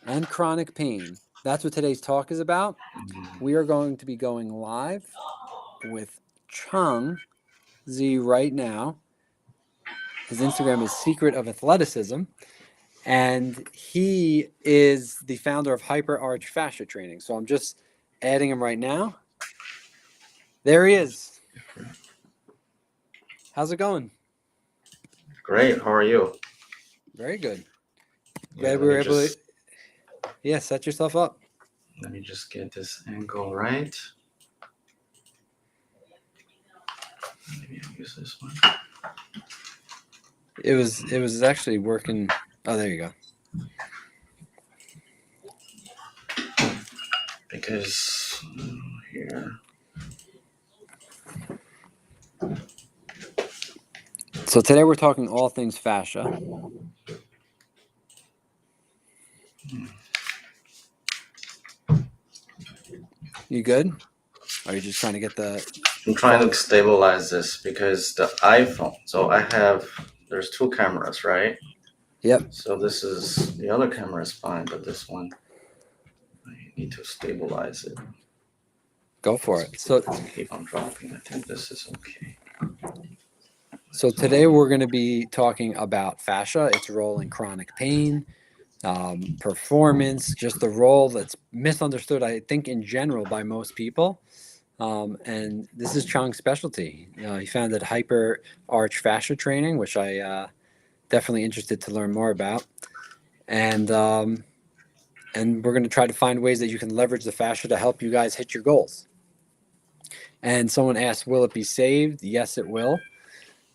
and chronic pain. That's what today's talk is about. We are going to be going live with Chong Xie right now. His Instagram is Secret of Athleticism, and he is the founder of Hyper Arch Fascia Training. So I'm just adding him right now. There he is. How's it going? Great. How are you? Very good. Yeah, Glad we were able to, set yourself up. let me just get this angle right. Maybe I'll use this one. It was actually working. Oh, there you go. Because here. So today we're talking all things fascia. You good? Or are you just trying to get the... I'm trying to stabilize this because the iPhone. So there's two cameras, right? Yep. So the other camera is fine, but this one, I need to stabilize it. Go for it. So Keep on dropping. I think this is okay. So today we're going to be talking about fascia, its role in chronic pain, performance, just the role that's misunderstood, I think, in general by most people. And this is Chong's specialty. He founded Hyper Arch Fascia Training, which I definitely interested to learn more about. And we're going to try to find ways that you can leverage the fascia to help you guys hit your goals. And someone asked, will it be saved? Yes, it will.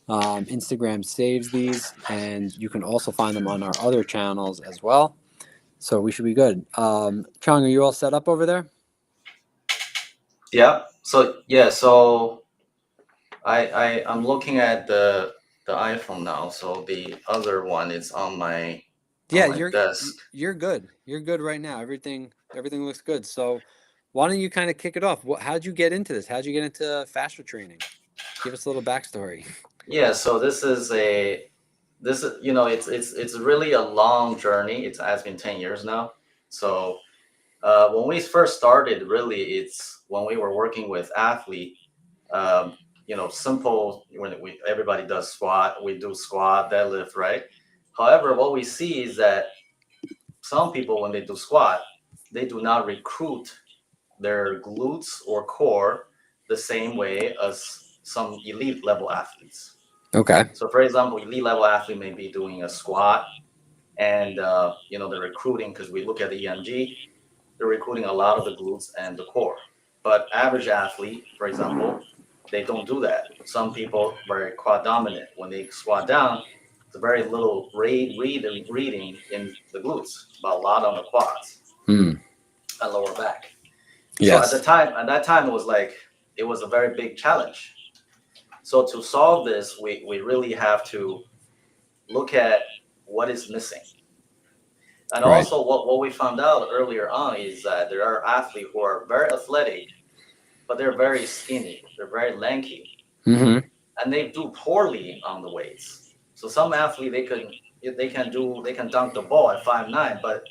Instagram saves these, and you can also find them on our other channels as well. So we should be good. Chong, are you all set up over there? Yeah. So I'm looking at the iPhone now. So the other one is on my desk. You're good. You're good right now. Everything looks good. So why don't you kind of kick it off? How'd you get into this? How'd you get into fascia training? Give us a little backstory. Yeah. So this is it's really a long journey. It has been 10 years now. So when we first started, really, it's when we were working with athlete. Simple. When everybody does squat, we do squat, deadlift, right? However, what we see is that some people, when they do squat, they do not recruit their glutes or core the same way as some elite level athletes. Okay. So, for example, elite level athlete may be doing a squat, and they're recruiting, because we look at the EMG, they're recruiting a lot of the glutes and the core. But average athlete, for example, they don't do that. Some people very quad dominant. When they squat down, it's very little reading in the glutes, but a lot on the quads and lower back. Yes. So at that time, it was a very big challenge. So to solve this, we really have to look at what is missing. And also what we found out earlier on is that there are athletes who are very athletic, but they're very skinny, they're very lanky, and they do poorly on the weights. So some athletes, they can dunk the ball at 5'9", but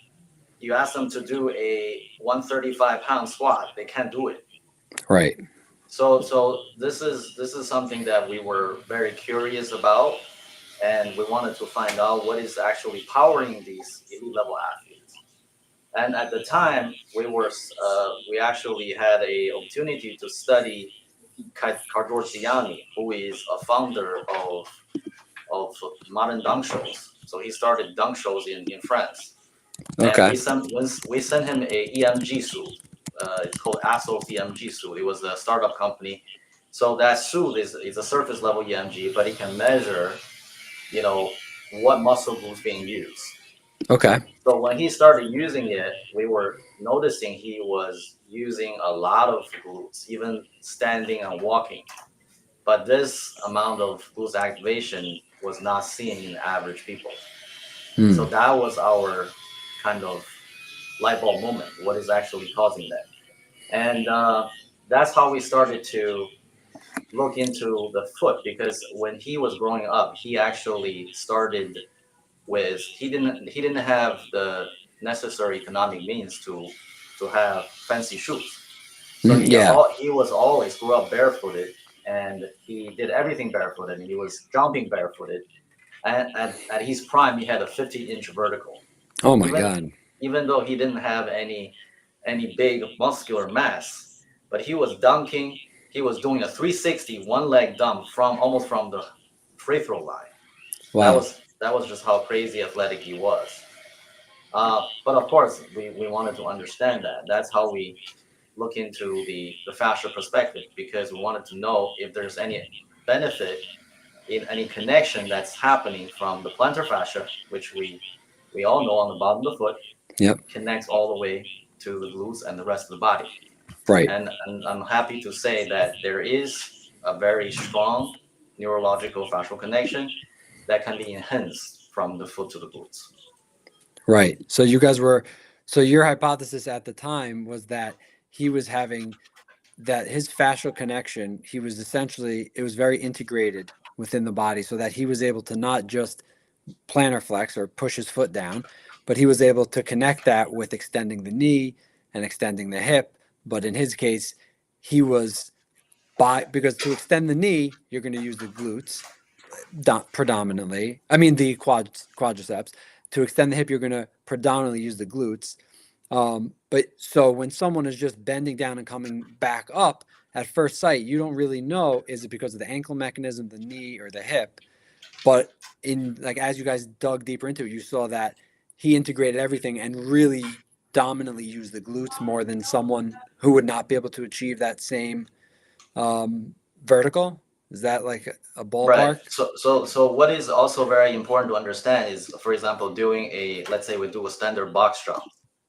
you ask them to do a 135-pound squat, they can't do it. Right. So this is something that we were very curious about, and we wanted to find out what is actually powering these elite level athletes. And at the time, we actually had a opportunity to study Cardoziani, who is a founder of modern dunk shows. So he started dunk shows in France. Okay. And we sent him a EMG suit. It's called Asos EMG suit. It was a startup company. So that suit is a surface level EMG, but it can measure, what muscle group is being used. Okay. So when he started using it, we were noticing he was using a lot of glutes, even standing and walking. But this amount of glute activation was not seen in average people. So that was our kind of light bulb moment. What is actually causing that? And that's how we started to look into the foot, because when he was growing up, he actually started with he didn't have necessary economic means to have fancy shoes. So Mhm. Yeah. he was always grew up barefooted, and he did everything barefooted, and he was jumping barefooted. And at his prime, he had a 50-inch vertical. Oh my Even God. even though he didn't have any big muscular mass, but he was dunking. He was doing a 360 one leg dunk from almost from the free throw line. Wow. That was just how crazy athletic he was. But of course, we wanted to understand that. That's how we look into the fascia perspective, because we wanted to know if there's any benefit in any connection that's happening from the plantar fascia, which we all know on the bottom of the foot, Yep. connects all the way to the glutes and the rest of the body. Right. And I'm happy to say that there is a very strong neurological fascial connection that can be enhanced from the foot to the glutes. Right. So you guys were, so your hypothesis at the time was that he was having that his fascial connection, he was essentially, it was very integrated within the body so that he was able to not just plantar flex or push his foot down, but he was able to connect that with extending the knee and extending the hip. But in his case, he was because to extend the knee, you're going to use the glutes predominantly. I mean, the quadriceps. To extend the hip, you're going to predominantly use the glutes. But so when someone is just bending down and coming back up, at first sight, you don't really know, is it because of the ankle mechanism, the knee, or the hip? But in like as you guys dug deeper into it, you saw that he integrated everything and really dominantly used the glutes more than someone who would not be able to achieve that same um, vertical. Is that like a Right. ballpark? So what is also very important to understand is, for example, doing a, let's say we do a standard box jump,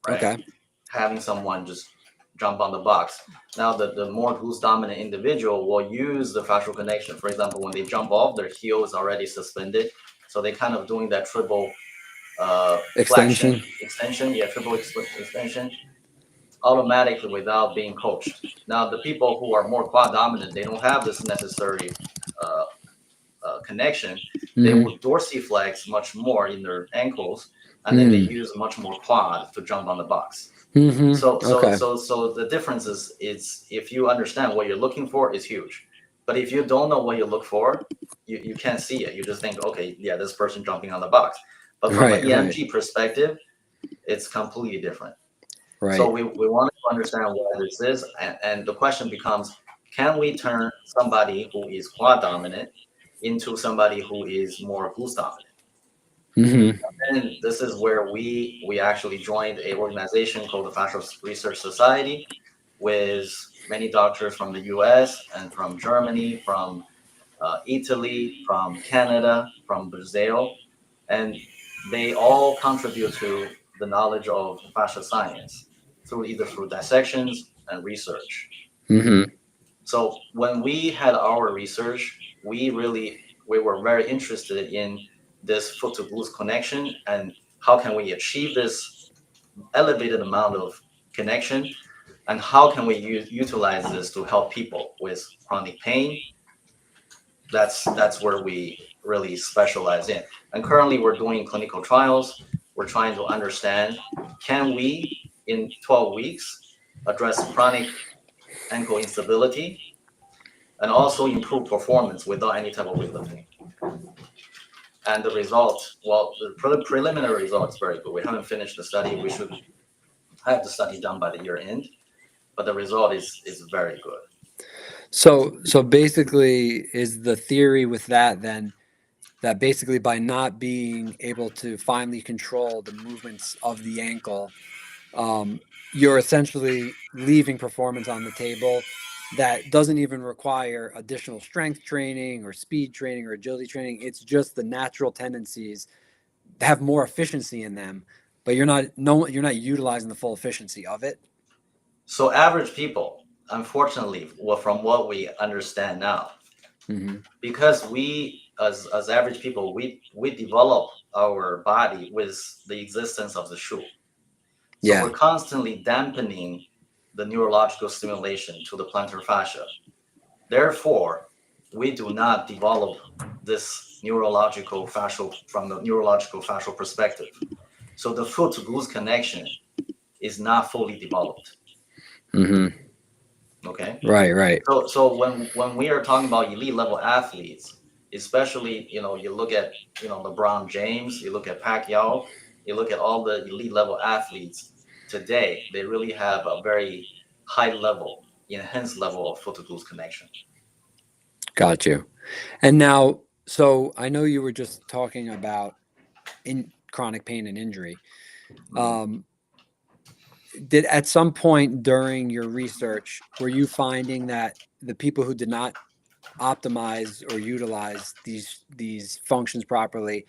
right? Okay. Having someone just jump on the box. Now, the more glutes dominant individual will use the fascial connection. For example, when they jump off, their heel is already suspended, so they kind of doing that triple flexion, Extension. extension, yeah, triple extension, automatically without being coached. Now, the people who are more quad dominant, they don't have this necessary uh, connection. They Mm-hmm. would dorsiflex much more in their ankles, and then they Mm. use much more quad to jump on the box. Mm-hmm. Okay. So the difference is if you understand what you're looking for is huge, but if you don't know what you look for, you can't see it. You just think, okay, yeah, this person jumping on the box. But from an Right. Right. EMG perspective, it's completely different. So Right. we wanted to understand what this is, and the question becomes, can we turn somebody who is quad dominant into somebody who is more glute dominant? Mm-hmm. And this is where we actually joined a organization called the Fascial Research Society, with many doctors from the U.S. and from Germany, from Italy, from Canada, from Brazil, and they all contribute to the knowledge of fascia science through either through dissections and research. Mm-hmm. So when we had our research, we were very interested in this foot to glute connection, and how can we achieve this elevated amount of connection, and how can we utilize this to help people with chronic pain. That's where we really specialize in. And currently we're doing clinical trials. We're trying to understand, can we in 12 weeks address chronic ankle instability and also improve performance without any type of weightlifting. And the result, well, the preliminary result is very good. We haven't finished the study. We should have the study done by the year end, but the result is very good. So basically, is the theory with that then that basically by not being able to finely control the movements of the ankle, um, you're essentially leaving performance on the table that doesn't even require additional strength training or speed training or agility training. It's just the natural tendencies have more efficiency in them, but you're not utilizing the full efficiency of it. So average people, unfortunately, well, from what we understand now, Mm-hmm. because we as average people, we develop our body with the existence of the shoe. So Yeah. we're constantly dampening the neurological stimulation to the plantar fascia. Therefore, we do not develop this neurological fascial from the neurological fascial perspective. So the foot to glute connection is not fully developed. Mm-hmm. Okay. Right. So when we are talking about elite level athletes, especially, you look at, LeBron James, you look at Pacquiao, you look at all the elite level athletes today, they really have a very high level, enhanced level of foot to glute connection. Got you. And now, so I know you were just talking about in chronic pain and injury. Mhm. Did at some point during your research, were you finding that the people who did not optimize or utilize these functions properly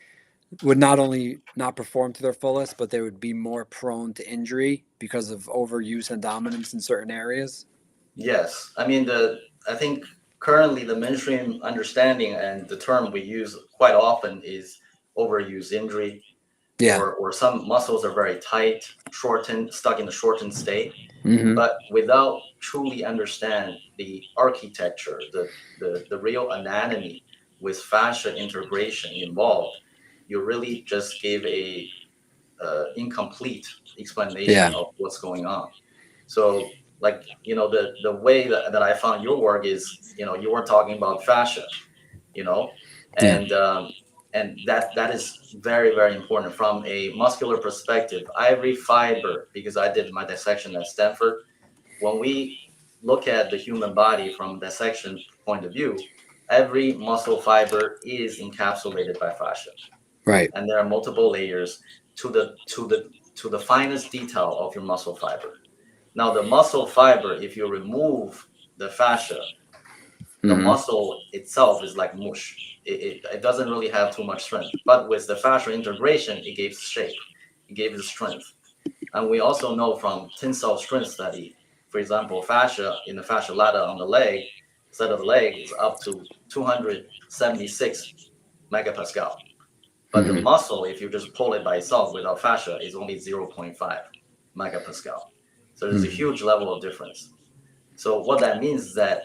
would not only not perform to their fullest, but they would be more prone to injury because of overuse and dominance in certain areas? Yes, I mean I think currently the mainstream understanding and the term we use quite often is overuse injury, Yeah. or some muscles are very tight, shortened, stuck in a shortened state. Mm-hmm. But without truly understand the architecture, the real anatomy with fascia integration involved, you really just give a incomplete explanation Yeah. of what's going on. So, like, the way that I found your work is, you were talking about fascia, you know, Yeah. and that is very, very important from a muscular perspective. Every fiber, because I did my dissection at Stanford, when we look at the human body from dissection point of view, every muscle fiber is encapsulated by fascia, Right. and there are multiple layers to the finest detail of your muscle fiber. Now, the muscle fiber, if you remove the fascia, the Mm-hmm. muscle itself is like mush. It doesn't really have too much strength. But with the fascial integration, it gives shape, it gives strength. And we also know from tensile strength study, for example, fascia in the fascia lata on the leg, side of the leg is up to 276 megapascal. But the Mm-hmm. muscle, if you just pull it by itself without fascia, is only zero point 0.5 megapascal. So there's a Mm-hmm. huge level of difference. So what that means is that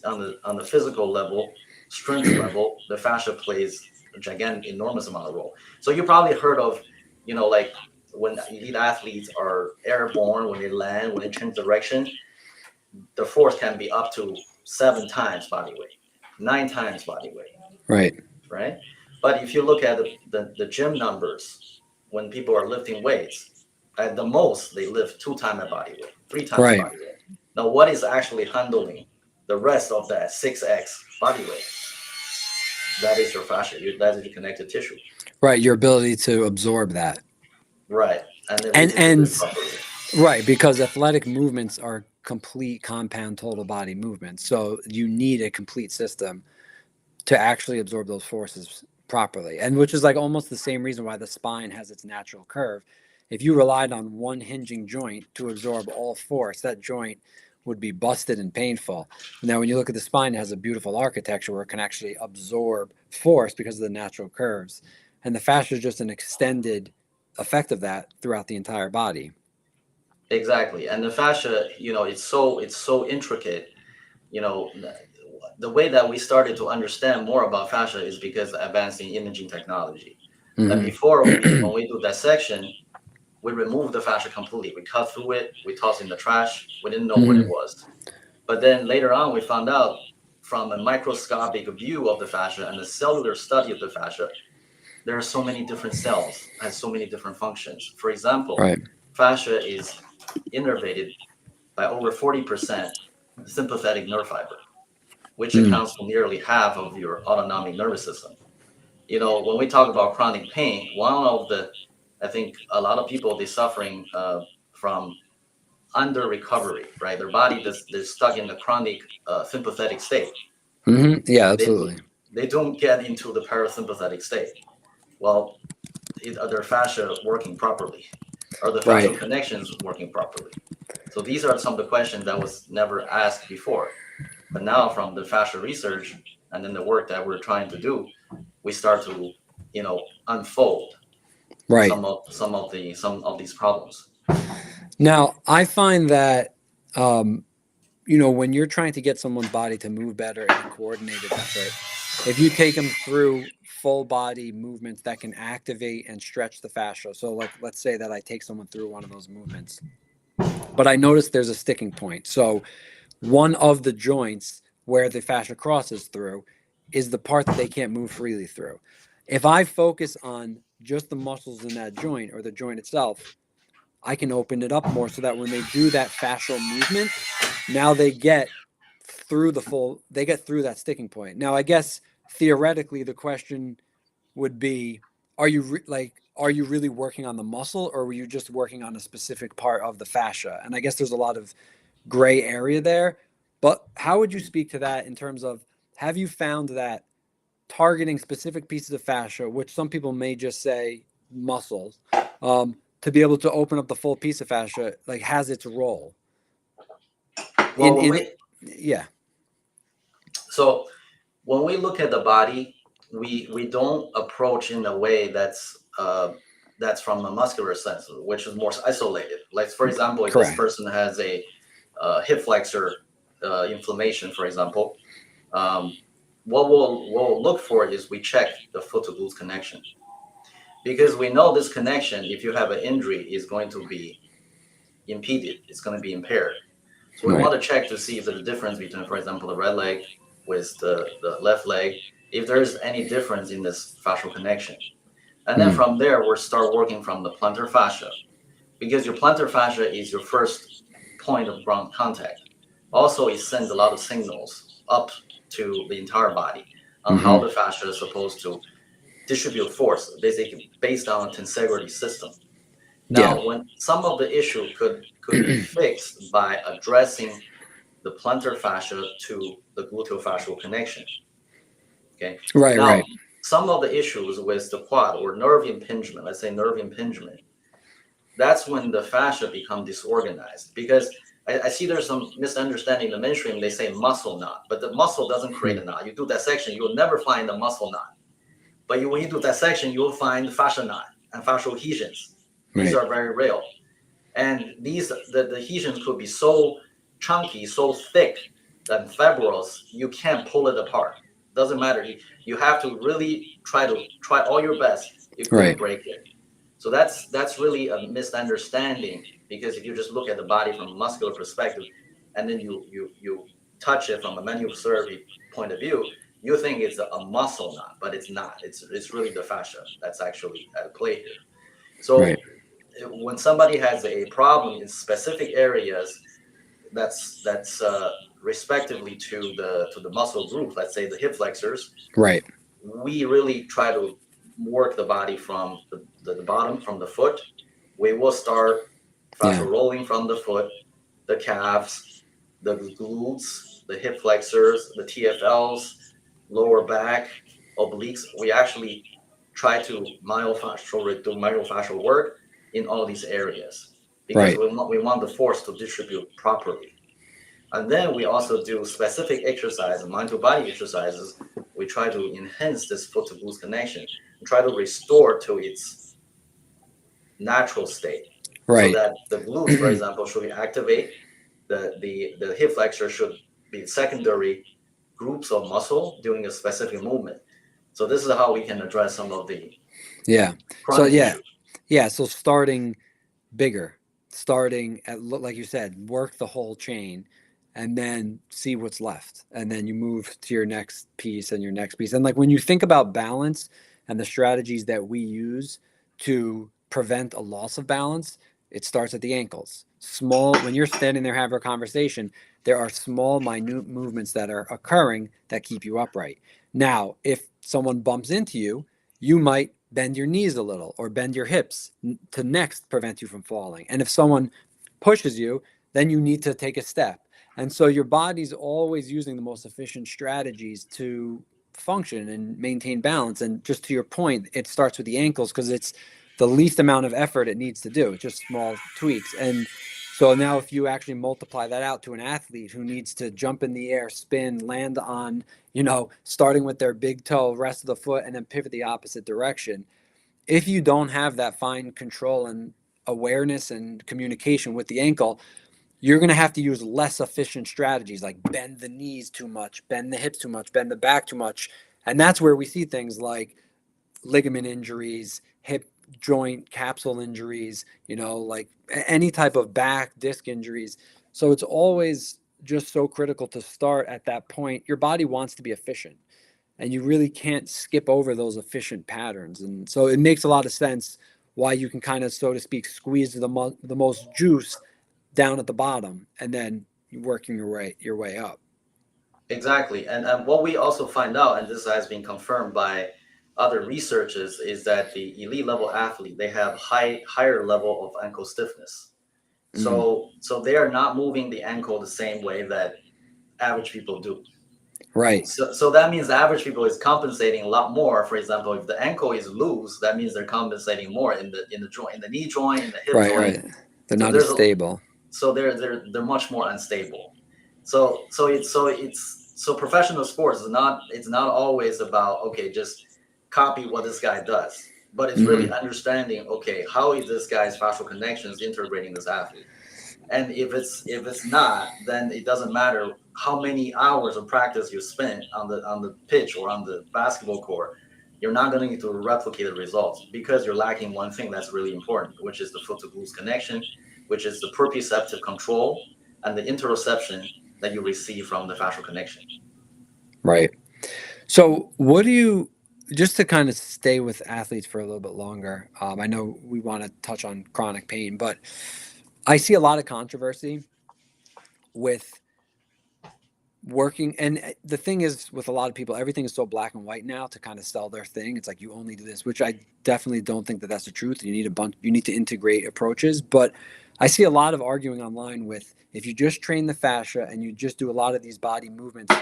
on the physical level, strength level, the fascia plays a gigantic, enormous amount of role. So you probably heard of, like when elite athletes are airborne, when they land, when they change direction, the force can be up to 7 times body weight, 9 times body weight, Right. right? But if you look at the gym numbers, when people are lifting weights, at the most they lift 2 times the body weight, 3 times the Right. body weight. Now, what is actually handling the rest of that 6x body weight? That is your fascia. That is your connective tissue. Right. Your ability to absorb that. Right. And then redistribute And it properly. right, because athletic movements are complete compound total body movements. So you need a complete system to actually absorb those forces properly. And which is like almost the same reason why the spine has its natural curve. If you relied on one hinging joint to absorb all force, that joint would be busted and painful. Now, when you look at the spine, it has a beautiful architecture where it can actually absorb force because of the natural curves. And the fascia is just an extended effect of that throughout the entire body. Exactly. And the fascia, it's so intricate. You know, the way that we started to understand more about fascia is because of advancing imaging technology. Like Mm-hmm. before, when we do dissection, we remove the fascia completely. We cut through it, we toss it in the trash. We didn't know what it Mm-hmm. was. But then later on, we found out from a microscopic view of the fascia and the cellular study of the fascia, there are so many different cells, has so many different functions. For example, Right. fascia is innervated by over 40% sympathetic nerve fiber, which Mm. accounts for nearly half of your autonomic nervous system. When we talk about chronic pain, I think a lot of people, they're suffering from under recovery, right? Their body, they're stuck in the chronic sympathetic state. Mm-hmm. Yeah, They, absolutely. they don't get into the parasympathetic state. Well, are their fascia working properly? Are the Right. fascial connections working properly? So these are some of the questions that was never asked before. But now from the fascia research and then the work that we're trying to do, we start to, unfold Right. some of these problems. Now, I find that, um, when you're trying to get someone's body to move better in a coordinated effort, if you take them through full body movements that can activate and stretch the fascia. So like, let's say that I take someone through one of those movements, but I notice there's a sticking point. So one of the joints where the fascia crosses through is the part that they can't move freely through. If I focus on just the muscles in that joint or the joint itself, I can open it up more so that when they do that fascial movement, now they get through that sticking point. Now, I guess theoretically, the question would be, are you are you really working on the muscle, or were you just working on a specific part of the fascia? And I guess there's a lot of gray area there, but how would you speak to that in terms of, have you found that targeting specific pieces of fascia, which some people may just say muscles, to be able to open up the full piece of fascia, like, has its role Well, yeah. So when we look at the body, we don't approach in a way that's from a muscular sense, which is more isolated. Like, for example, if Correct. this person has a hip flexor inflammation, for example, what we'll look for is we check the foot to glute connection, because we know this connection, if you have an injury, is going to be impeded. It's going to be impaired. So we Right. want to check to see if there's a difference between, for example, the right leg with the left leg, if there's any difference in this fascial connection. And then from there, we'll start working from the plantar fascia, because your plantar fascia is your first point of ground contact. Also, it sends a lot of signals up to the entire body on how the fascia is supposed to distribute force, basically based on a tensegrity system. Now, when some of the issue could be fixed by addressing the plantar fascia to the gluteofascial connection. Okay. Right. Now, Right. some of the issues with the quad or nerve impingement, let's say nerve impingement, that's when the fascia become disorganized, because I see there's some misunderstanding in the mainstream. They say muscle knot, but the muscle doesn't create a knot. You do dissection, you will never find a muscle knot. But when you do dissection, you will find fascia knot and fascial adhesions. These Right. are very real. And the adhesions could be so chunky, so thick, that fibrous, you can't pull it apart. Doesn't matter. You have to really try all your best. You couldn't Right. break it. So that's really a misunderstanding, because if you just look at the body from a muscular perspective, and then you touch it from a manual surgery point of view, you think it's a muscle knot, but it's not. It's really the fascia that's actually at play here. So Right. when somebody has a problem in specific areas, that's respectively to the muscle group, let's say the hip flexors, Right. we really try to work the body from the bottom, from the foot. We will start fascial rolling from the foot, the calves, the glutes, the hip flexors, the TFLs, lower back, obliques. We actually try to do myofascial work in all these areas, because Right. we want the force to distribute properly. And then we also do specific exercise, mind to body exercises. We try to enhance this foot to glute connection and try to restore to its natural state, so Right. that the glutes, for example, should be activate. The hip flexor should be secondary groups of muscle doing a specific movement. So this is how we can address some of the chronic issues. So starting bigger, starting at, like you said, work the whole chain, and then see what's left, and then you move to your next piece and your next piece. And like, when you think about balance and the strategies that we use to prevent a loss of balance, it starts at the ankles. When you're standing there having a conversation, there are small, minute movements that are occurring that keep you upright. Now, if someone bumps into you, you might bend your knees a little or bend your hips to next prevent you from falling. And if someone pushes you, then you need to take a step. And so your body's always using the most efficient strategies to function and maintain balance. And just to your point, it starts with the ankles because it's the least amount of effort it needs to do. It's just small tweaks. And so now if you actually multiply that out to an athlete who needs to jump in the air, spin, land on, starting with their big toe, rest of the foot, and then pivot the opposite direction. If you don't have that fine control and awareness and communication with the ankle, you're going to have to use less efficient strategies, like bend the knees too much, bend the hips too much, bend the back too much. And that's where we see things like ligament injuries, hip joint capsule injuries, like any type of back disc injuries. So it's always just so critical to start at that point. Your body wants to be efficient, and you really can't skip over those efficient patterns. And so it makes a lot of sense why you can kind of, so to speak, squeeze the most juice down at the bottom and then working your way up. Exactly. And what we also find out, and this has been confirmed by other researchers, is that the elite level athlete, they have higher level of ankle stiffness. Mm, So they are not moving the ankle the same way that average people do. right, So that means the average people is compensating a lot more. For example, if the ankle is loose, that means they're compensating more in the joint, in the knee joint, in the hip right, joint. right. They're So not as there's a stable. so they're much more unstable. So professional sports is not, it's not always about, okay, just copy what this guy does, but it's really Hmm. understanding, okay, how is this guy's fascial connections integrating this athlete. And if it's not, then it doesn't matter how many hours of practice you spent on the pitch or on the basketball court. You're not going to replicate the results because you're lacking one thing that's really important, which is the foot to glutes connection, which is the proprioceptive control and the interoception that you receive from the fascial connection. Right. So, what do you, just to kind of stay with athletes for a little bit longer? I know we want to touch on chronic pain, but I see a lot of controversy with working. And the thing is, with a lot of people, everything is so black and white now to kind of sell their thing. It's like you only do this, which I definitely don't think that that's the truth. You need a bunch, you need to integrate approaches. But I see a lot of arguing online with, if you just train the fascia and you just do a lot of these body movements,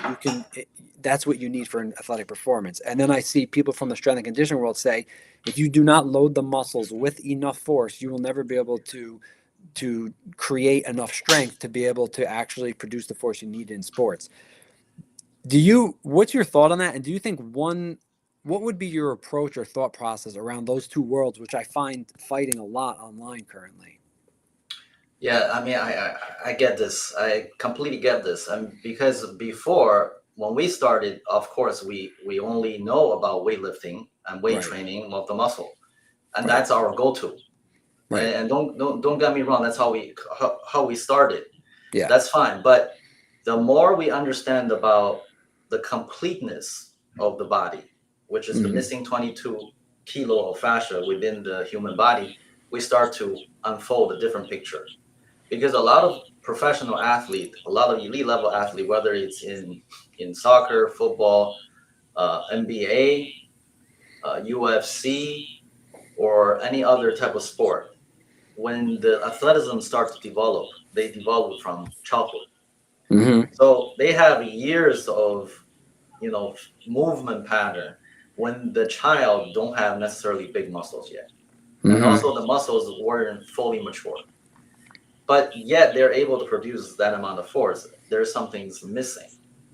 that's what you need for an athletic performance. And then I see people from the strength and conditioning world say, if you do not load the muscles with enough force, you will never be able to create enough strength to be able to actually produce the force you need in sports. What's your thought on that? And do you think what would be your approach or thought process around those two worlds, which I find fighting a lot online currently? Yeah, I mean, I get this. I completely get this. Because before, when we started, of course, we only know about weightlifting and weight Right, training of the muscle, and right, that's our go-to. right. And don't get me wrong, that's how we started. Yeah. That's fine. But the more we understand about the completeness of the body, which is the Hmm. missing 22 kilo of fascia within the human body, we start to unfold a different picture. Because a lot of professional athlete, a lot of elite level athlete, whether it's in soccer, football, NBA, UFC, or any other type of sport, when the athleticism starts to develop, they develop from childhood. Hmm. So they have years of, movement pattern when the child don't have necessarily big muscles yet, and Hmm. also the muscles weren't fully mature, but yet they're able to produce that amount of force. There's something's missing.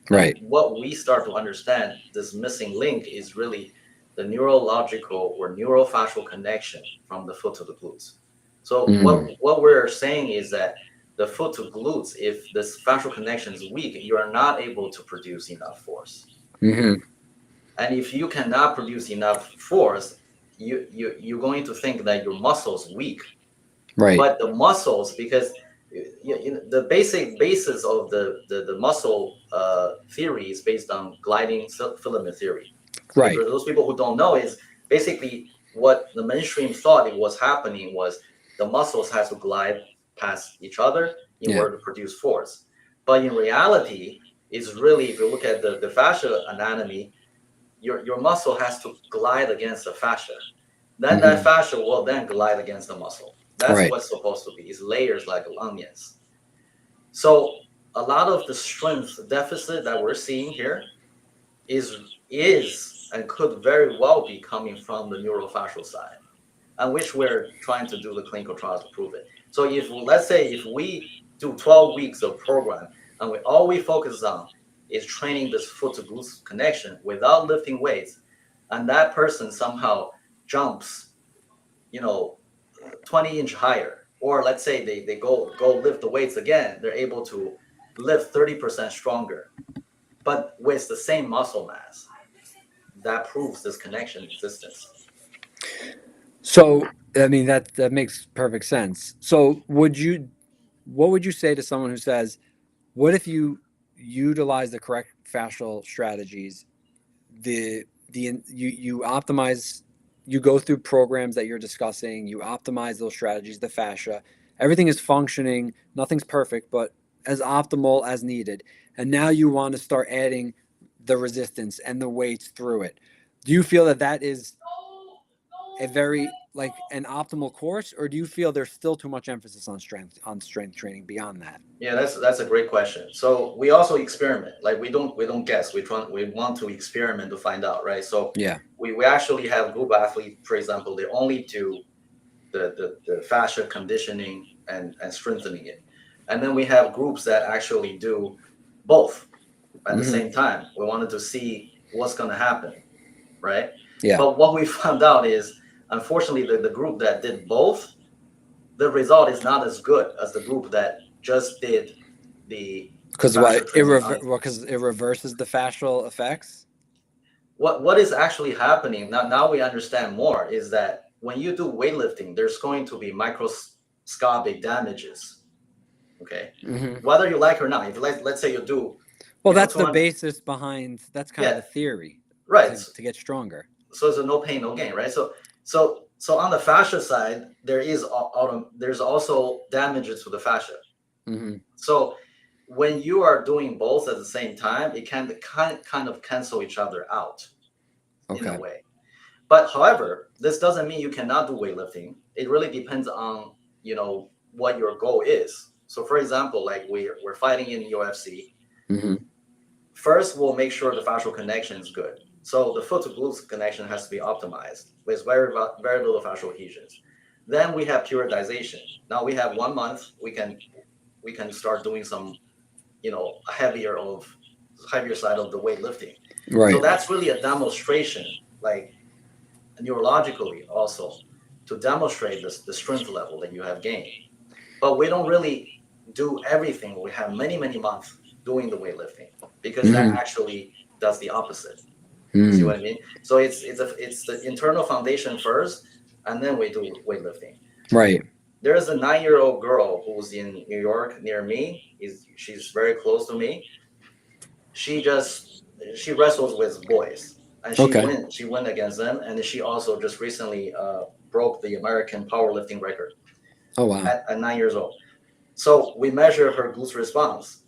And Right. what we start to understand, this missing link is really the neurological or neurofascial connection from the foot to the glutes. So Hmm. what we're saying is that the foot to glutes, if this fascial connection is weak, you are not able to produce enough force. Hmm. And if you cannot produce enough force, you're going to think that your muscle's weak. Right. But the muscles, because the basic basis of the muscle theory is based on gliding filament theory. So Right. for those people who don't know, is basically what the mainstream thought it was happening was the muscles has to glide past each other in Yeah. order to produce force. But in reality, is really, if you look at the fascia anatomy, your muscle has to glide against the fascia. Then that Hmm. fascia will then glide against the muscle. That's Right. what's supposed to be. It's layers like onions. So a lot of the strength deficit that we're seeing here is and could very well be coming from the neurofascial side, and which we're trying to do the clinical trials to prove it. So if, let's say, if we do 12 weeks of program and all we focus on is training this foot to glutes connection without lifting weights, and that person somehow jumps, you know, 20-inch higher, or let's say they go lift the weights again, they're able to lift 30% stronger, but with the same muscle mass, that proves this connection existence. So, I mean, that makes perfect sense. So, what would you say to someone who says, what if you utilize the correct fascial strategies, you optimize, you go through programs that you're discussing, you optimize those strategies, the fascia, everything is functioning, nothing's perfect, but as optimal as needed, and now you want to start adding the resistance and the weights through it. Do you feel that that is a very like an optimal course, or do you feel there's still too much emphasis on strength training beyond that? Yeah, that's a great question. So we also experiment. Like we don't guess. We want to experiment to find out, right? So Yeah. we actually have group athletes, for example, they only do the fascia conditioning and strengthening it. And then we have groups that actually do both at the Mm-hmm. same time. We wanted to see what's gonna happen, right? Yeah. But what we found out is unfortunately the group that did both, the result is not as good as the group that just did the Because fascia training on. because it reverses the fascial effects. What is actually happening now we understand more is that when you do weightlifting, there's going to be microscopic damages. Okay, Mm-hmm. whether you like or not. If let's say you do, Well, that's the 200, basis behind. That's kind of yeah, the theory right. to get stronger. So it's a no pain no gain, right? So on the fascia side, there's also damages to the fascia. Mm-hmm. So when you are doing both at the same time, it can kind of cancel each other out in a Okay. way. But however, this doesn't mean you cannot do weightlifting. It really depends on what your goal is. So for example, like we're fighting in UFC. Mm-hmm. First, we'll make sure the fascial connection is good. So the foot to glute connection has to be optimized with very little fascial adhesions. Then we have periodization. Now we have 1 month. We can start doing some heavier side of the weightlifting. So Right. that's really a demonstration, like neurologically also, to demonstrate the strength level that you have gained. But we don't really do everything. We have many months doing the weightlifting because that Mm-hmm. actually does the opposite. See Mm. what I mean? So it's the internal foundation first, and then we do weightlifting. Right. There is a 9-year-old girl who's in New York near me. She's very close to me. She just she wrestles with boys, and Okay. she went against them, and she also just recently broke the American powerlifting record Oh wow. at 9 years old. So we measure her glute response.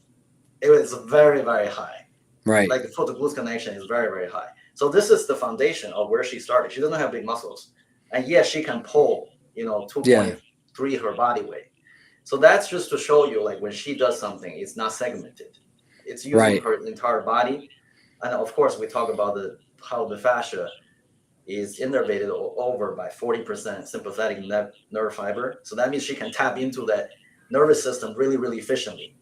It was very high. Right. Like the foot to glute connection is very high. So this is the foundation of where she started. She doesn't have big muscles, and yes, she can pull Yeah. 2.3 her body weight. So that's just to show you, like when she does something, it's not segmented. It's using Right. her entire body. And of course, we talk about how the fascia is innervated over by 40% sympathetic nerve fiber. So that means she can tap into that nervous system really efficiently.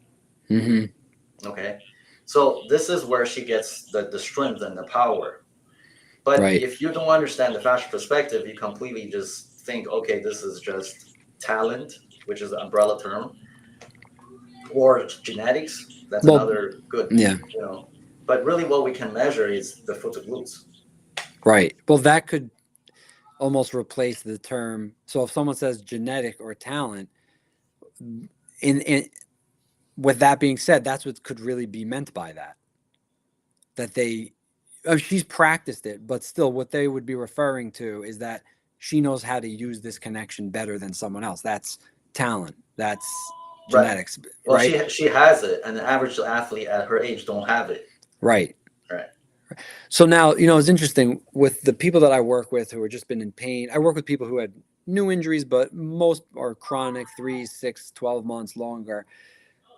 Mm-hmm. Okay. So this is where she gets the strength and the power. But Right. if you don't understand the fascia perspective, you completely just think, okay, this is just talent, which is the umbrella term, or genetics. That's Well. another good, Yeah. you know. But really, what we can measure is the foot to glutes. Right. Well, that could almost replace the term. So if someone says genetic or talent, in with that being said, that's what could really be meant by that. That they, oh, she's practiced it, but still, what they would be referring to is that she knows how to use this connection better than someone else. That's talent. That's Right. genetics, Well, right? she has it, and the average athlete at her age don't have it. Right. Right. So now, it's interesting with the people that I work with who have just been in pain. I work with people who had new injuries, but most are chronic, 3, 6, 12 months longer.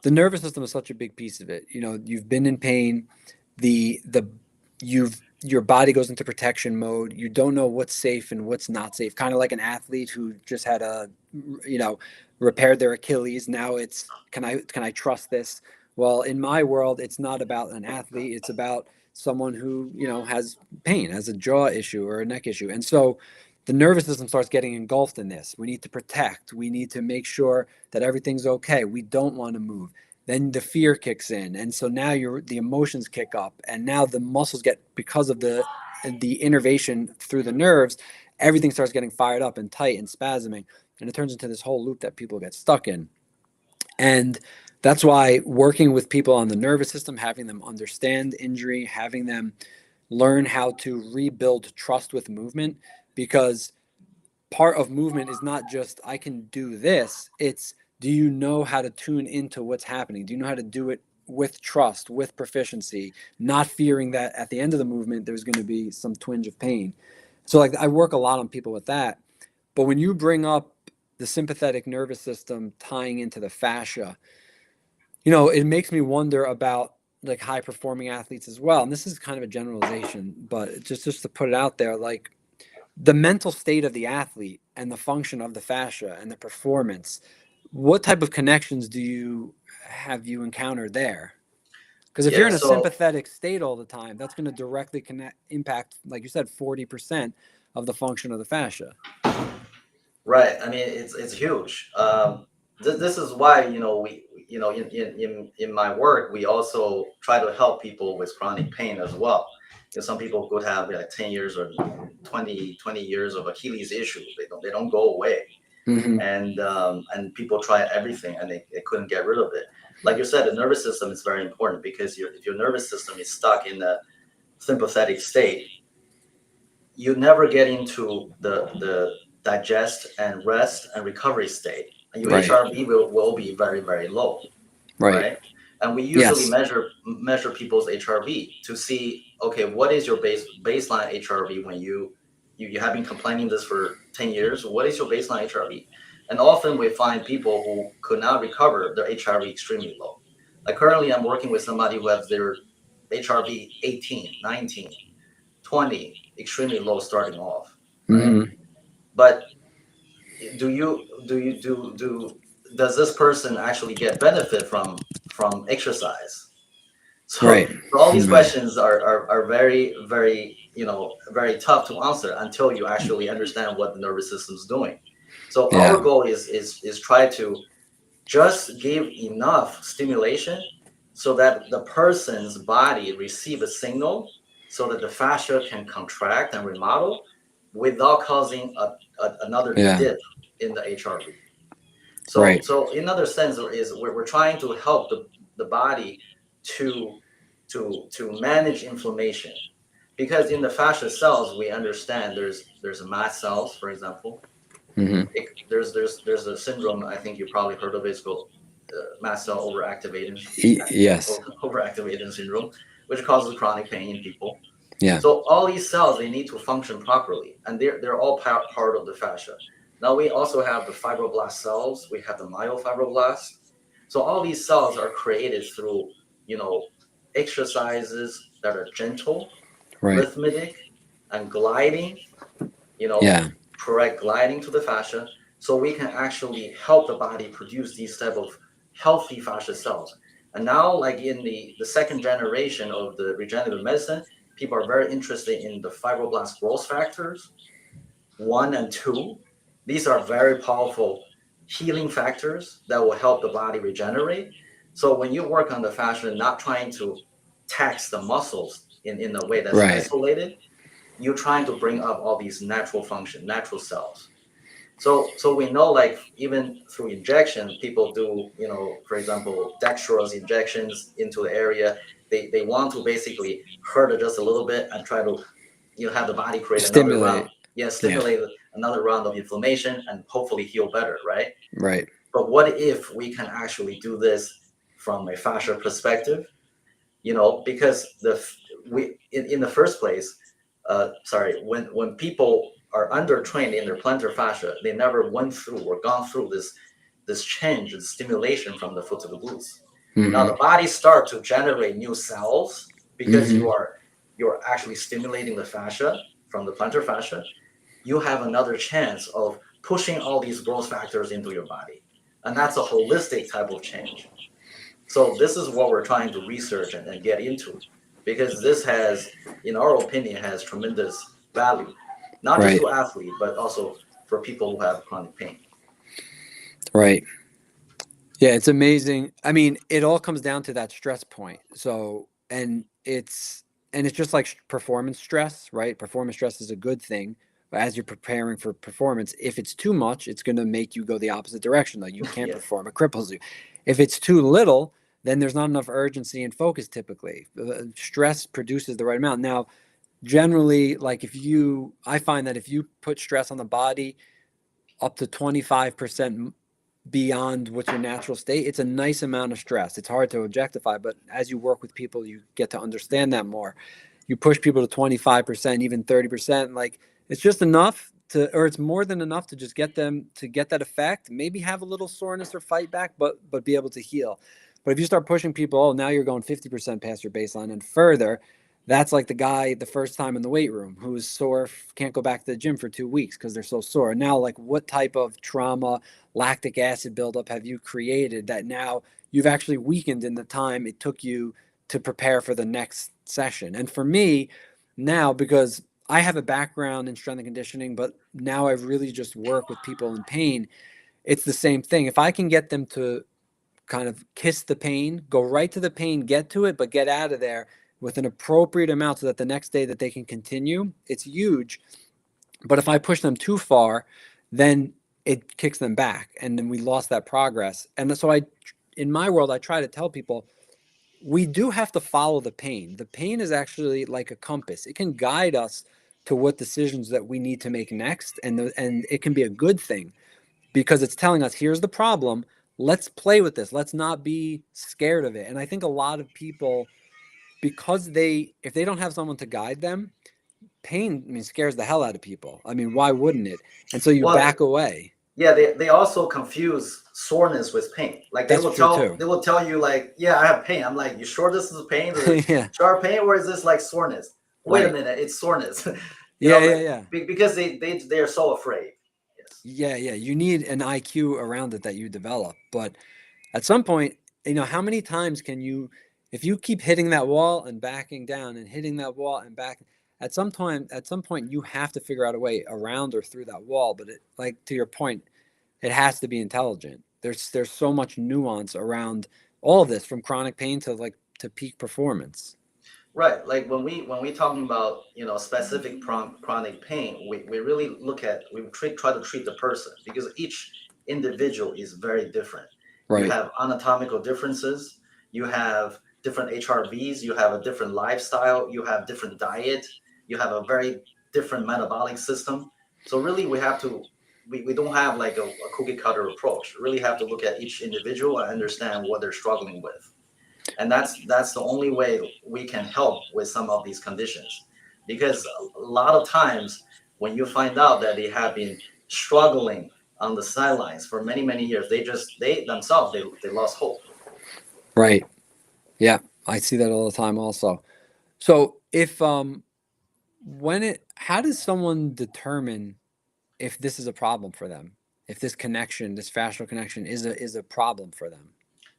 The nervous system is such a big piece of it. You've been in pain, the your body goes into protection mode. You don't know what's safe and what's not safe. Kind of like an athlete who just had you know, repaired their Achilles. Now it's can I trust this? Well, in my world, it's not about an athlete. It's about someone who has pain, has a jaw issue or a neck issue, and so the nervous system starts getting engulfed in this. We need to protect. We need to make sure that everything's okay. We don't want to move. then the fear kicks in, and so now the emotions kick up, and now the muscles get, because of the innervation through the nerves, everything starts getting fired up and tight and spasming, and it turns into this whole loop that people get stuck in. And that's why working with people on the nervous system, having them understand injury, having them learn how to rebuild trust with movement, because part of movement is not just I can do this, it's, do you know how to tune into what's happening? Do you know how to do it with trust, with proficiency, not fearing that at the end of the movement there's going to be some twinge of pain? So like I work a lot on people with that. But when you bring up the sympathetic nervous system tying into the fascia, it makes me wonder about like high performing athletes as well. And this is kind of a generalization, but just to put it out there, like the mental state of the athlete and the function of the fascia and the performance, what type of connections have you encountered there? Because if you're Yeah, in a so sympathetic state all the time, that's going to directly impact, like you said, 40% of the function of the fascia. right. I mean, it's huge. This is why we in my work we also try to help people with chronic pain as well. Some people could have like 10 years or 20 years of Achilles issue. They don't go away, Mm-hmm. and people try everything and they couldn't get rid of it. Like you said, the nervous system is very important because if your nervous system is stuck in a sympathetic state, you never get into the digest and rest and recovery state, and your Right. HRV will be very, very low, Right. right? And we usually Yes. measure people's HRV to see, okay, what is your baseline HRV when you have been complaining this for 10 years? What is your baseline HRV? And often we find people who could not recover their HRV extremely low. Like currently I'm working with somebody who has their HRV 18, 19, 20, extremely low starting off, right? Mm-hmm. But do does this person actually get benefit from exercise? So, Right. so all these Right. questions are very, very, very tough to answer until you actually understand what the nervous system is doing. So our Yeah. goal is try to just give enough stimulation so that the person's body receive a signal so that the fascia can contract and remodel without causing another Yeah. dip in the HRV. So, Right. so in other sense, we're trying to help the body to to manage inflammation, because in the fascia cells we understand there's a mast cells, for example. Mm-hmm. There's a syndrome, I think you probably heard of it. It's called mast cell Yes. overactivated syndrome, which causes chronic pain in people. Yeah. So all these cells, they need to function properly, and they're all part of the fascia. Now we also have the fibroblast cells. We have the myofibroblasts. So all these cells are created through you know exercises that are gentle, Right. rhythmic, and gliding. You know, Yeah. correct gliding to the fascia, so we can actually help the body produce these type of healthy fascia cells. And now, like in the second generation of the regenerative medicine, people are very interested in the fibroblast growth factors 1 and 2. These are very powerful healing factors that will help the body regenerate. So when you work on the fascia, not trying to tax the muscles in a way that's Right. isolated, you're trying to bring up all these natural function, natural cells. So we know, like even through injection, people do, for example, dextrose injections into the area. They want to basically hurt it just a little bit and try to, have the body create another round. Stimulate. Yeah, Yeah. stimulate another round of inflammation and hopefully heal better, right? Right. But what if we can actually do this from a fascia perspective? Because in the first place, sorry, when people are undertrained in their plantar fascia, they never went through or gone through this change and stimulation from the foot to the glutes. Now Mm-hmm. the body start to generate new cells because Mm-hmm. you're actually stimulating the fascia from the plantar fascia. You have another chance of pushing all these growth factors into your body, and that's a holistic type of change. So this is what we're trying to research and get into, because this has, in our opinion, has tremendous value, not just Right. to athletes, but also for people who have chronic pain. Right. Yeah, it's amazing. I mean, it all comes down to that stress point. So, and it's just like performance stress, right? Performance stress is a good thing. But as you're preparing for performance, if it's too much, it's going to make you go the opposite direction. Like you can't Yeah. perform, it cripples you. If it's too little, then there's not enough urgency and focus typically. Stress produces the right amount. Now, generally, like I find that if you put stress on the body up to 25% beyond what's your natural state, it's a nice amount of stress. It's hard to objectify, but as you work with people, you get to understand that more. You push people to 25%, even 30%, like it's just enough to, or it's more than enough to just get them to get that effect, maybe have a little soreness or fight back, but be able to heal. But if you start pushing people, oh, now you're going 50% past your baseline and further, that's like the guy the first time in the weight room who is sore, can't go back to the gym for 2 weeks because they're so sore. Now, like, what type of trauma, lactic acid buildup have you created that now you've actually weakened in the time it took you to prepare for the next session? And for me, now, because I have a background in strength and conditioning, but now I really just work with people in pain, it's the same thing. If I can get them to kind of kiss the pain, go right to the pain, get to it, but get out of there with an appropriate amount so that the next day that they can continue, it's huge. But if I push them too far, then it kicks them back and then we lost that progress. And so in my world, I try to tell people we do have to follow the pain. The pain is actually like a compass. It can guide us to what decisions that we need to make next, and it can be a good thing because it's telling us here's the problem. Let's play with this. Let's not be scared of it. And I think a lot of people, because if they don't have someone to guide them, pain, I mean, scares the hell out of people. I mean, why wouldn't it? And so you Well, back away. yeah, they also confuse soreness with pain. Like That's true too. they will tell you like, yeah, I have pain. I'm like, you sure this is pain? Is it Yeah. sharp pain or is this like soreness? Wait a Right. minute, it's soreness. Yeah. Like, Yeah. because they are so afraid. Yes. Yeah. Yeah. You need an IQ around it that you develop. But at some point, how many times can you, if you keep hitting that wall and backing down and hitting that wall and back, at some point, you have to figure out a way around or through that wall. But like to your point, it has to be intelligent. There's so much nuance around all of this, from chronic pain to to peak performance. Right. Like when we talking about specific chronic pain, we really look at try to treat the person because each individual is very different. You Right. have anatomical differences, you have different HRVs, you have a different lifestyle, you have different diet, you have a very different metabolic system. So really we don't have like a cookie cutter approach. We really have to look at each individual and understand what they're struggling with, and that's the only way we can help with some of these conditions, because a lot of times when you find out that they have been struggling on the sidelines for many years, they themselves they lost hope. Right. Yeah. I see that all the time also. So if how does someone determine if this is a problem for them? If this connection, this fascial connection is a problem for them?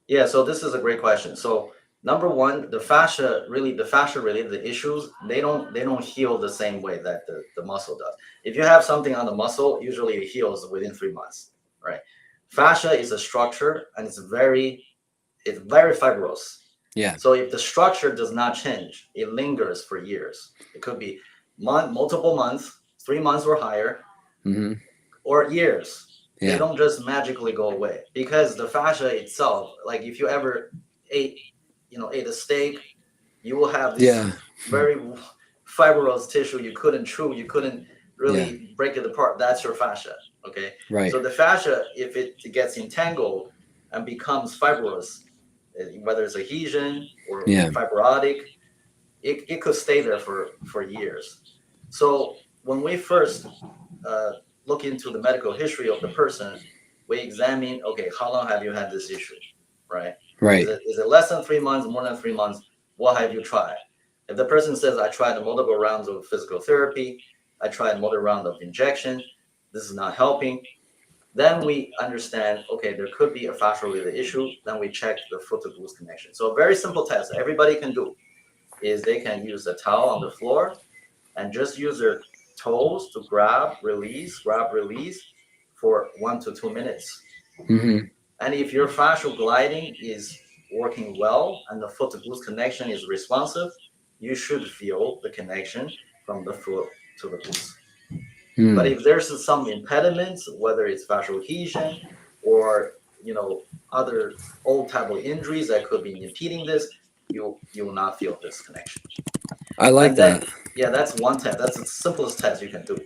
Yeah, so this is a great question. So number one, the fascia related issues, they don't heal the same way that the muscle does. If you have something on the muscle, usually it heals within 3 months, right? Fascia is a structure and it's very fibrous. Yeah. So if the structure does not change, it lingers for years. It could be multiple months, 3 months or higher, Mm-hmm. or years. They Yeah. don't just magically go away because the fascia itself, like if you ever ate, ate a steak, you will have this Yeah. very fibrous tissue you couldn't chew, you couldn't Yeah. really break it apart. That's your fascia. Okay. Right. So the fascia, if it gets entangled and becomes fibrous, whether it's adhesion or Yeah. fibrotic, it could stay there for years. So when we first uh, look into the medical history of the person, we examine, okay, how long have you had this issue, right? Right. Is it less than 3 months, more than 3 months? What have you tried? If the person says, I tried multiple rounds of physical therapy, I tried multiple rounds of injection, this is not helping, then we understand, okay, there could be a fascial related issue. Then we check the foot to glute connection. So a very simple test everybody can do is they can use a towel on the floor and just use their toes to grab, release for 1 to 2 minutes. Mm-hmm. And if your fascial gliding is working well and the foot to glute connection is responsive, you should feel the connection from the foot to the glutes. But Hmm. if there's some impediments, whether it's fascial adhesion or other old type of injuries that could be impeding this, you will not feel this connection. I like And then, that. yeah, that's one test. That's the simplest test you can do.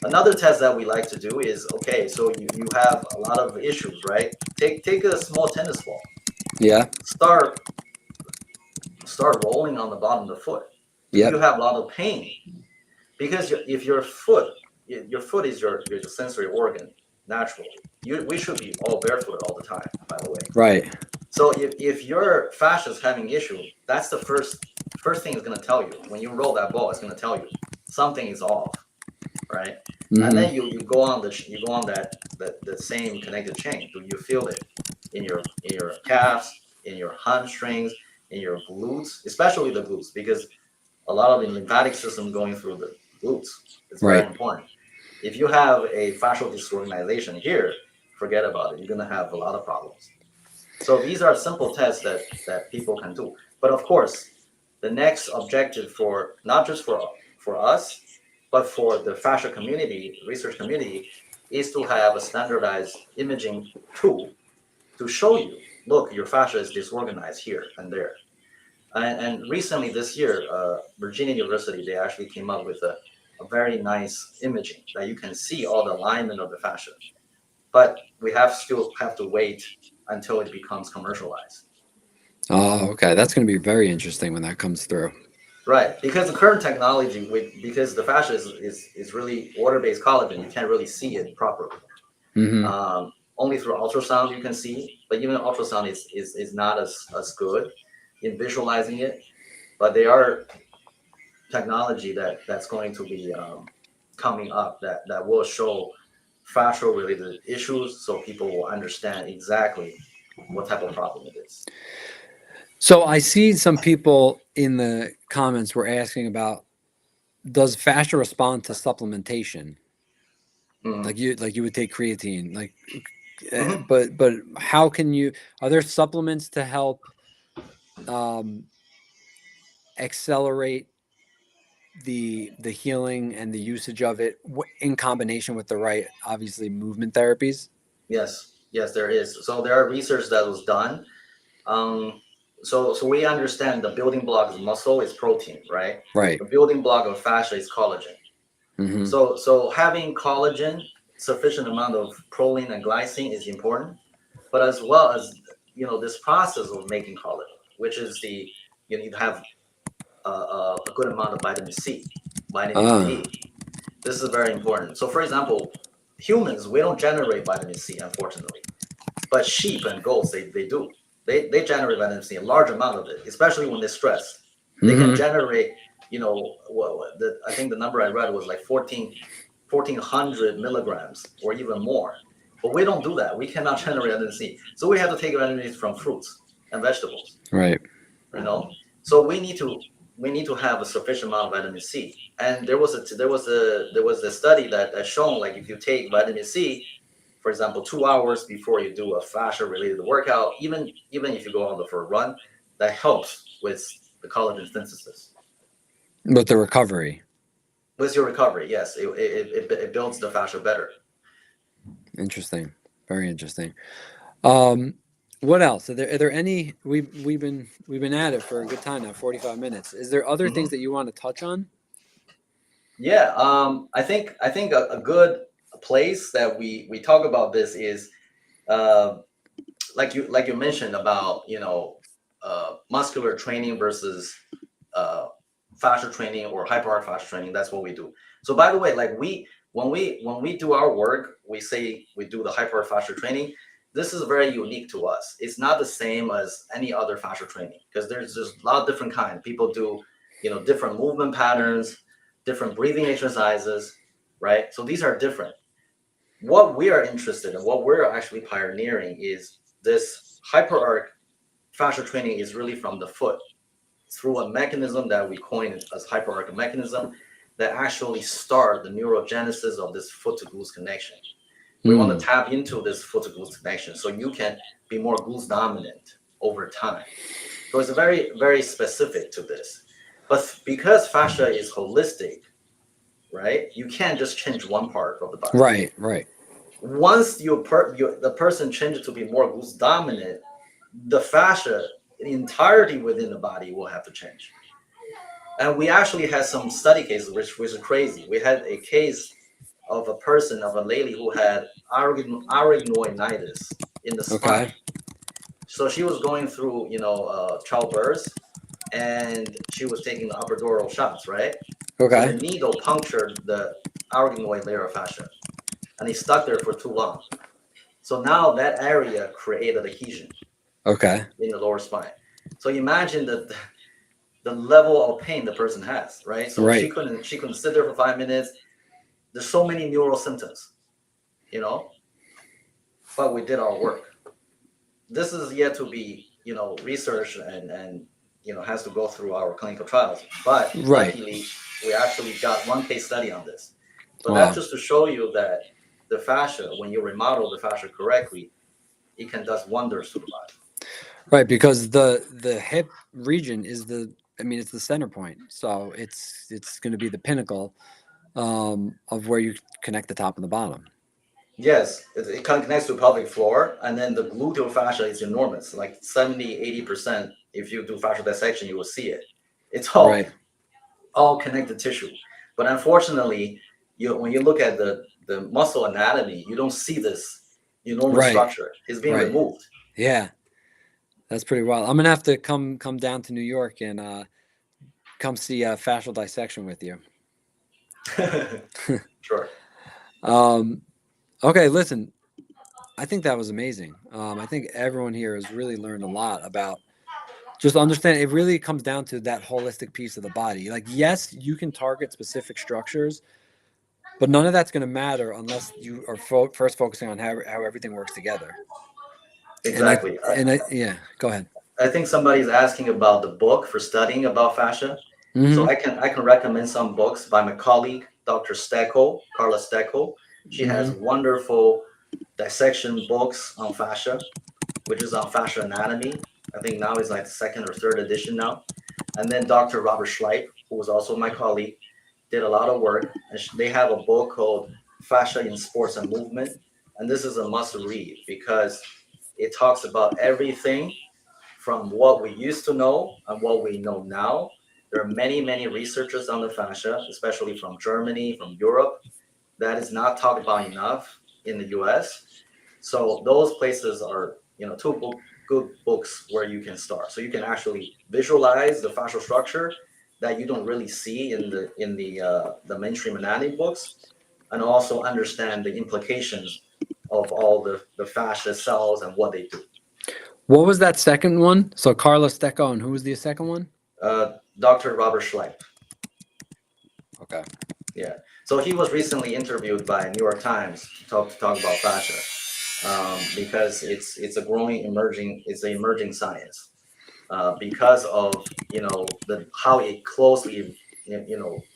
Another test that we like to do is, okay, so you have a lot of issues, right? Take a small tennis ball. Yeah. Start start rolling on the bottom of the foot. Do you Yep. have a lot of pain? Because if your foot is your sensory organ naturally. We should be all barefoot all the time, by the way. Right. So if your fascia is having issue, that's the first thing it's going to tell you. When you roll that ball, it's going to tell you something is off, right? And Hmm. then you go on the same connected chain. Do you feel it in your calves, in your hamstrings, in your glutes, especially the glutes, because a lot of the lymphatic system going through the glutes. It's very Right. important. If you have a fascial disorganization here, forget about it. You're going to have a lot of problems. So these are simple tests that people can do. But of course, the next objective for not just for us, but for the fascia community, research community, is to have a standardized imaging tool to show you, look, your fascia is disorganized here and there. And recently this year, Virginia University, they actually came up with a very nice imaging that you can see all the alignment of the fascia. But we still have to wait until it becomes commercialized. Oh, okay. That's going to be very interesting when that comes through. Right, because the current technology, because the fascia is really water-based collagen, you can't really see it properly. Hmm. Only through ultrasound you can see, but even ultrasound is not as good in visualizing it. But there are technology that's going to be coming up that will show fascial related issues, so people will understand exactly what type of problem it is. So I see some people in the comments were asking about, does fascia respond to supplementation? Mm-hmm. Like you would take creatine, Mm-hmm. but how can you? Are there supplements to help um, accelerate the healing and the usage of it in combination with the right, obviously, movement therapies? Yes, yes, there is. So there are research that was done. Um, so we understand the building block of muscle is protein, right? Right. The building block of fascia is collagen. Hmm. So having collagen, sufficient amount of proline and glycine is important, but as well as this process of making collagen, which is you need to have a good amount of vitamin C, vitamin Ah. D. This is very important. So for example, humans, we don't generate vitamin C, unfortunately, but sheep and goats, they do. They generate vitamin C, a large amount of it, especially when they're stressed. They can Hmm. generate, I think the number I read was like 1,400 milligrams or even more. But we don't do that. We cannot generate vitamin C. So we have to take vitamin C from fruits and vegetables, Right. you know? So we need to have a sufficient amount of vitamin C. And there was a study that shown, like, if you take vitamin C, for example, 2 hours before you do a fascia related workout, even if you go out for a run, that helps with the collagen synthesis. With the recovery. With your recovery, yes, it builds the fascia better. Interesting. Very interesting. Um, what else? Are there any? We've been at it for a good time now, 45 minutes. Is there other things Hmm. that you want to touch on? Yeah, I think a good place that we talk about this is, uh, like you mentioned about muscular training versus uh, fascia training or hyperhard fascia training. That's what we do. So by the way, like when we do our work, we say we do the hyperhard fascia training. This is very unique to us. It's not the same as any other fascia training, because there's just a lot of different kinds. People do different movement patterns, different breathing exercises, right? So these are different. What we are interested in, what we're actually pioneering, is this hyperarch fascia training is really from the foot through a mechanism that we coined as hyperarch mechanism that actually start the neurogenesis of this foot to glutes connection. We want to tap into this foot to glute connection so you can be more glute dominant over time. So it's very, very specific to this. But because fascia is holistic, right? You can't just change one part of the body. Right. Once the person changes to be more glute dominant, the fascia, the entirety within the body will have to change. And we actually had some study cases, which is crazy. We had a case of a lady who had arytenoiditis in the spine. Okay. So she was going through, childbirth, and she was taking the epidural shots, right? So the Okay. needle punctured the arytenoid layer of fascia, and it stuck there for too long. So now that area created adhesion Okay. in the lower spine. So imagine the level of pain the person has, right? So Right. she couldn't sit there for 5 minutes. There's so many neural symptoms, but we did our work. This is yet to be, researched and has to go through our clinical trials. But Right. luckily, we actually got one case study on this. But Wow. that's just to show you that the fascia, when you remodel the fascia correctly, it can does wonders to the body. Right, because the hip region is it's the center point. So it's going to be the pinnacle of where you connect the top and the bottom. Yes, it connects to pelvic floor, and then the gluteal fascia is enormous, like 70-80%. If you do fascial dissection, you will see it. It's Right. all connected tissue. But unfortunately, when you look at the muscle anatomy, you don't see this enormous Right. structure. It's being Right. removed. Yeah. That's pretty wild. I'm gonna have to come down to New York and come see a fascial dissection with you. Sure. Okay, listen, I think that was amazing. I think everyone here has really learned a lot about just understand. It really comes down to that holistic piece of the body. Like, yes, you can target specific structures, but none of that's going to matter unless you are first focusing on how everything works together. Exactly. Yeah, go ahead. I think somebody's asking about the book for studying about fascia. So Mm-hmm. I can recommend some books by my colleague, Dr. Steckel, Carla Steckel. She has Mm-hmm. wonderful dissection books on fascia, which is on fascia anatomy. I think now is like the second or third edition now. And then Dr. Robert Schleip, who was also my colleague, did a lot of work. And they have a book called Fascia in Sports and Movement. And this is a must read because it talks about everything from what we used to know and what we know now. There are many, many researchers on the fascia, especially from Germany, from Europe, that is not talked about enough in the US. So those places are, good books where you can start. So you can actually visualize the fascial structure that you don't really see in the mainstream anatomy books, and also understand the implications of all the fascia cells and what they do. What was that second one? So Carlos Stecco, and who was the second one? Dr. Robert Schleip. Okay. Yeah. So he was recently interviewed by New York Times to talk about fascia, because it's a growing it's an emerging science, because of how it closely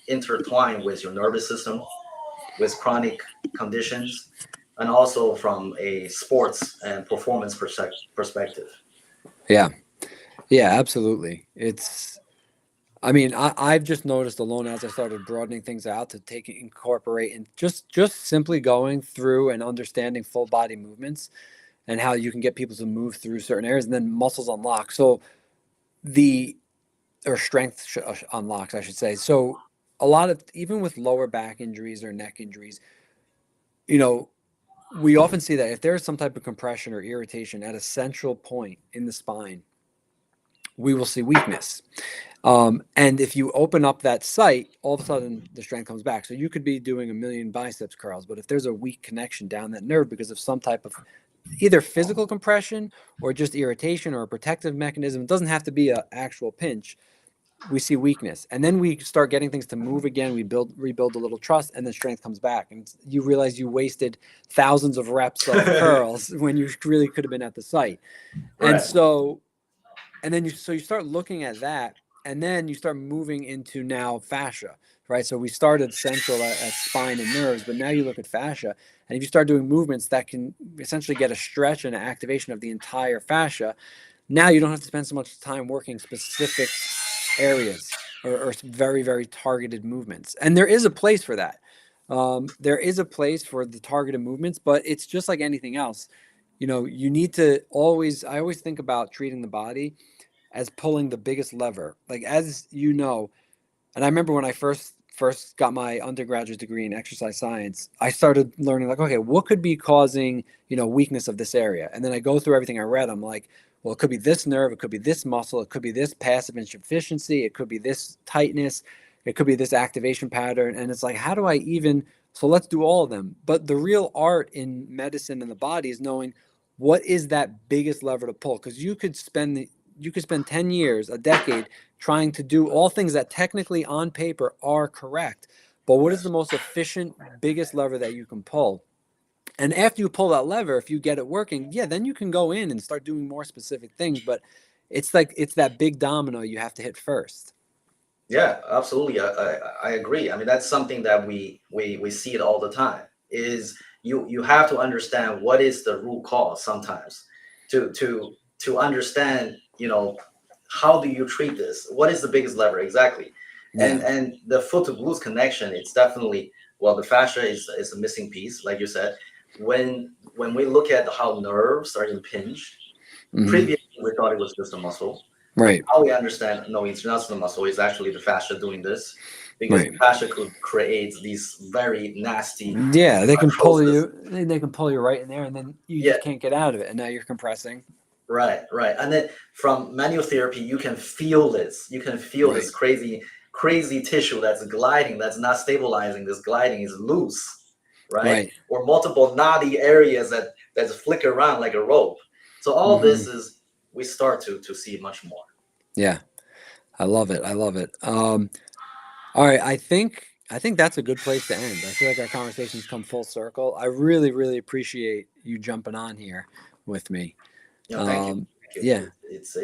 intertwined with your nervous system, with chronic conditions, and also from a sports and performance perspective. Yeah. Yeah, absolutely. I've just noticed alone as I started broadening things out to incorporate and just simply going through and understanding full body movements and how you can get people to move through certain areas and then muscles unlock. So the or strength unlocks, I should say. So a lot of even with lower back injuries or neck injuries, you know, we often see that if there's some type of compression or irritation at a central point in the spine, we will see weakness. And if you open up that site, all of a sudden the strength comes back. So you could be doing a million biceps curls, but if there's a weak connection down that nerve because of some type of either physical compression or just irritation or a protective mechanism, it doesn't have to be an actual pinch. We see weakness, and then we start getting things to move again. We rebuild a little trust, and then strength comes back, and you realize you wasted thousands of reps of curls when you really could have been at the site. And Right. so, and then you start looking at that, and then you start moving into now fascia, right? So we started central at spine and nerves, but now you look at fascia, and if you start doing movements that can essentially get a stretch and an activation of the entire fascia, now you don't have to spend so much time working specific areas or very, very targeted movements. And there is a place for that. There is a place for the targeted movements, but it's just like anything else. You know, you need to always, I always think about treating the body as pulling the biggest lever. Like, as you know, and I remember when I first got my undergraduate degree in exercise science, I started learning like, okay, what could be causing, you know, weakness of this area? And then I go through everything I read. I'm like, well, it could be this nerve, it could be this muscle, it could be this passive insufficiency, it could be this tightness, it could be this activation pattern. And it's like, how do I even, so let's do all of them. But the real art in medicine and the body is knowing what is that biggest lever to pull. Because you could spend 10 years, a decade, trying to do all things that technically on paper are correct. But what is the most efficient, biggest lever that you can pull? And after you pull that lever, if you get it working, yeah, then you can go in and start doing more specific things. But it's like, it's that big domino you have to hit first. Yeah, absolutely. I agree. I mean, that's something that we see it all the time. Is you have to understand what is the root cause sometimes to understand, you know, how do you treat this? What is the biggest lever exactly? Yeah. And the foot to glutes connection, it's definitely, well, the fascia is a missing piece, like you said. When we look at how nerves are impinged, Mm-hmm. previously we thought it was just a muscle, but Right. now we understand, no, it's not the muscle, it's actually the fascia doing this, because the Right. fascia could create these very nasty Yeah, they can pull arthrosis. you. They can pull you right in there, and then you Yeah, just can't get out of it. And now you're compressing. right. And then from manual therapy, you can feel this. You can feel this Right. crazy tissue that's gliding, that's not stabilizing. This gliding is loose, right? Right. Or multiple knotty areas that flicker around like a rope. So all Mm-hmm. this is, we start to see much more. Yeah, I love it. I love it. All right, I think that's a good place to end. I feel like our conversation's come full circle. I really, really appreciate you jumping on here with me. You know, Um, thank you. yeah, It's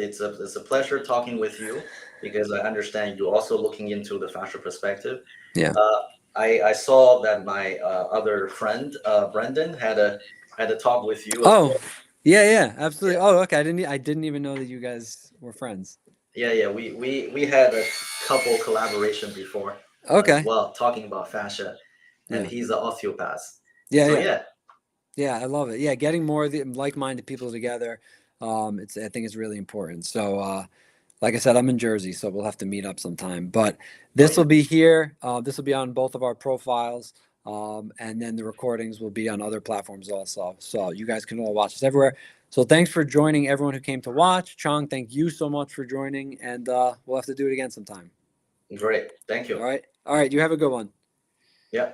a pleasure talking with you, because I understand you also looking into the fascia perspective. yeah. Uh, I saw that my other friend Brendan had a talk with you as Oh, well. yeah, absolutely. Yeah, Oh, okay. I didn't even know that you guys were friends. yeah. We had a couple collaboration before as Okay. well, talking about fascia, and Yeah, he's an osteopath. yeah, So yeah, yeah, yeah. I love it. Yeah, getting more of the like-minded people together. I think it's really important. So, like I said, I'm in Jersey, so we'll have to meet up sometime. But this will okay, be here. This will be on both of our profiles. And then the recordings will be on other platforms also. So you guys can all watch us everywhere. So thanks for joining everyone who came to watch. Chong, thank you so much for joining. And we'll have to do it again sometime. great. Thank All you. right. All right. You have a good one. Yeah.